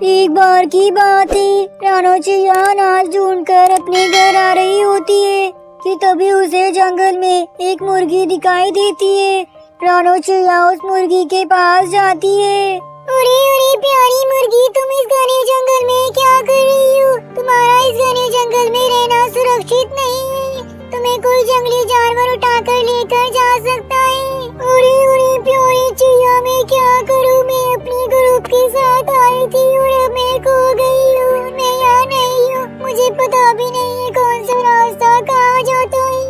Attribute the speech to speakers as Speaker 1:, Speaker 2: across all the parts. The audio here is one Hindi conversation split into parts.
Speaker 1: एक बार की बात है, रानो चिड़िया अनाज ढूंढकर अपने घर आ रही होती है कि तभी उसे जंगल में एक मुर्गी दिखाई देती है। रानो चिड़िया उस मुर्गी के पास जाती है। अरे अरे प्यारी मुर्गी, तुम इस घने जंगल में क्या कर रही हो? तुम्हारा इस घने जंगल में रहना सुरक्षित नहीं है। तुम्हें कोई जंगली जानवर उठाकर लेकर जा सकता है। अरे अरे प्यारी चिड़िया, मैं क्या करूँ? मैं अपने ग्रुप के साथ आई थी और अब मैं खो गई हूँ। मैं यहाँ नहीं हूँ, मुझे पता भी नहीं है कौन सा रास्ता कहाँ जाता है।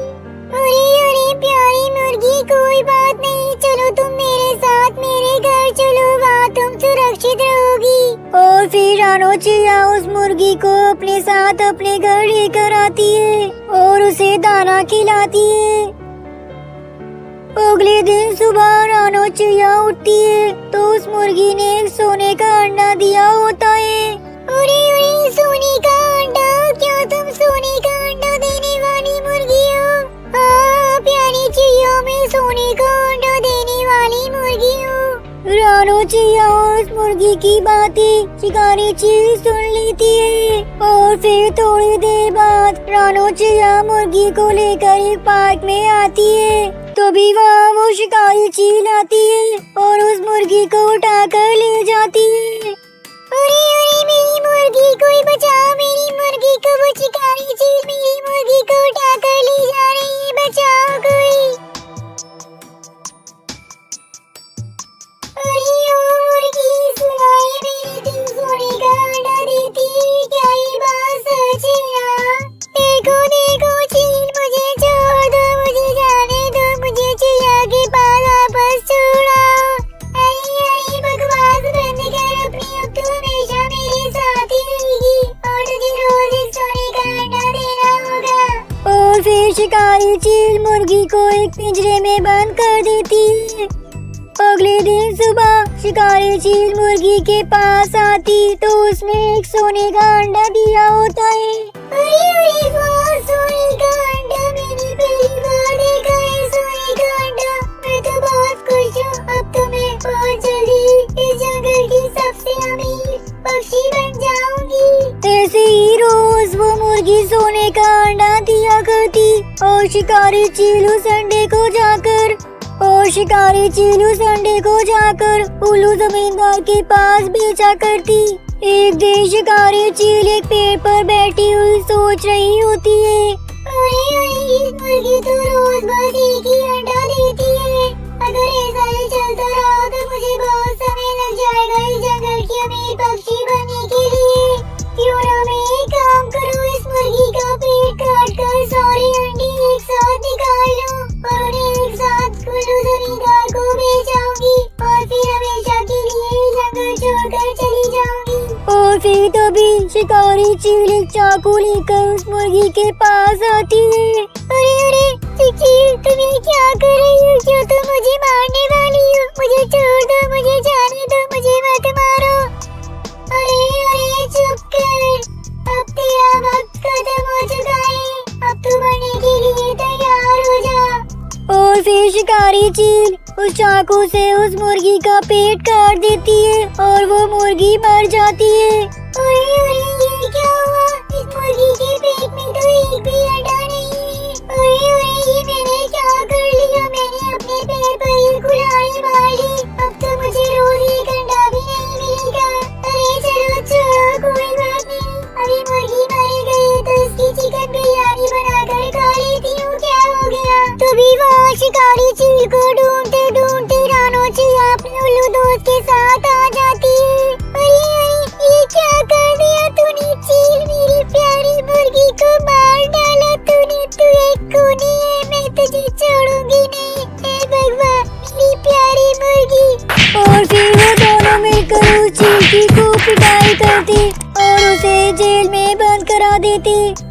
Speaker 1: अरे अरे प्यारी मुर्गी, कोई बात नहीं, चलो तुम मेरे साथ मेरे घर चलो, वहाँ तुम सुरक्षित रहोगी। और फिर रानो चिड़िया उस मुर्गी को अपने साथ अपने घर लेकर आती है और उसे दाना खिलाती है। अगले दिन सुबह रानो चिड़िया उठती है तो उस मुर्गी ने एक सोने का अंडा दिया होता है। अरे अरे सोने का अंडा, क्या तुम सोने का अंडा देने वाली मुर्गी हो? हाँ प्यारी चिड़िया, मैं सोने का अंडा देने वाली मुर्गी हूँ। रानो चिड़िया उस मुर्गी की बातें शिकारी चील सुन लेती है और फिर थोड़ी देर बाद रानो चिड़िया मुर्गी को लेकर एक पार्क में आती है। तभी वहाँ वो शिकारी चील आती है और उस मुर्गी को उठाकर ले जाती है। अरे अरे मेरी मुर्गी, कोई बचाओ मेरी मुर्गी को, वो शिकारी चील मेरी मुर्गी को उठाकर ले जा रही है, बचाओ कोई। अरे ओ मुर्गी, सुनाई मेरी तुम सोने का अंडा देती है, क्या ये बात सच है यार? देखो देखो चील, मुझे छोड़ दो, मुझे जाने दो, मुझे चिड़िया के पास वापस छोड़ाओ। अरे अरे बकवास बंद कर अपनी, अब तू हमेशा मेरे साथ ही रहेगी और तुझे रोज एक सोने का अंडा देना होगा। और फिर शिकारी चील मुर्गी को एक पिंजरे में बंद कर देती है। अगले दिन सुबह शिकारी चील मुर्गी के पास आती तो उसने एक सोने का अंडा दिया होता है। अरे अरे वाह, सोने का अंडा, मैंने पहली बार देखा है सोने का अंडा। मैं तो बहुत खुश हूँ, अब तो मैं बहुत जल्दी इस जंगल की सबसे अमीर पक्षी बन जाऊंगी। ऐसे ही रोज वो मुर्गी सोने का अंडा दिया करती और शिकारी चील उस अंडे को जाकर उल्लू जमींदार के पास बेचा करती। एक दिन शिकारी चील एक पेड़ पर बैठी हुई सोच रही होती है। अरे अरे इस मुर्गी तो रोज बस एक ही अंडा देती है। अगर ऐसा ही चलता रहा तो मुझे बहुत समय लग जाएगा इस जंगल की अमीर पक्षी बनने के लिए। क्यों ना मैं एक काम करूँ, इस मुर्गी का पेट काट कर सारे अंडे एक साथ निकाल लूँ और उन्हें एक साथ उल्लू जमींदार को बेच आऊंगी और फिर हमेशा के लिए जंगल छोड़कर चली जाऊंगी। और फिर तभी शिकारी चील एक चाकू लेकर उस मुर्गी के पास आती है। अरे अरे चील, तुम ये क्या कर रही हो? क्यों तुम मुझे मारने वाली हो? मुझे छोड़ दो, मुझे जाने दो, मुझे मत मारो। अरे अरे चुप कर, अब तेरा वक्त खत्म हो चुका है, अब तू मरने के लिए तैयार हो जा। और फिर शिकारी चील उस चाकू से उस मुर्गी का पेट काट देती है और वो मुर्गी मर जाती है। अरे अरे ये क्या हुआ? इस मुर्गी के पेट में तो एक भी अंडा नहीं है। अरे अरे ये मैंने क्या कर लिया? मैंने अपने पैर पर ही कुल्हाड़ी मार ली, अब तो मुझे रोज एक अंडा भी नहीं मिलेगा। अरे चलो छोड़ो, कोई बात नहीं, अभी मुर्गी मर गई तो इसकी चिकन बिरयानी बनाकर खा लेती हूँ, क्या हो गया? तभी वहाँ शिकारी चील को ढूंढते ढूंढते रानो चिड़िया अपने उल्लू दोस्त के साथ आ जाती है। अरे अरे ये क्या कर दिया तूने चील? मेरी प्यारी मुर्गी को मार डाला तूने, तू एक खूनी है, मैं तुझे छोड़ूंगी नहीं। हे भगवान, मेरी प्यारी मुर्गी। और फिर वो दोनों मिलकर उस चील की खूब पिटाई करती और उसे जेल में बंद करा देती।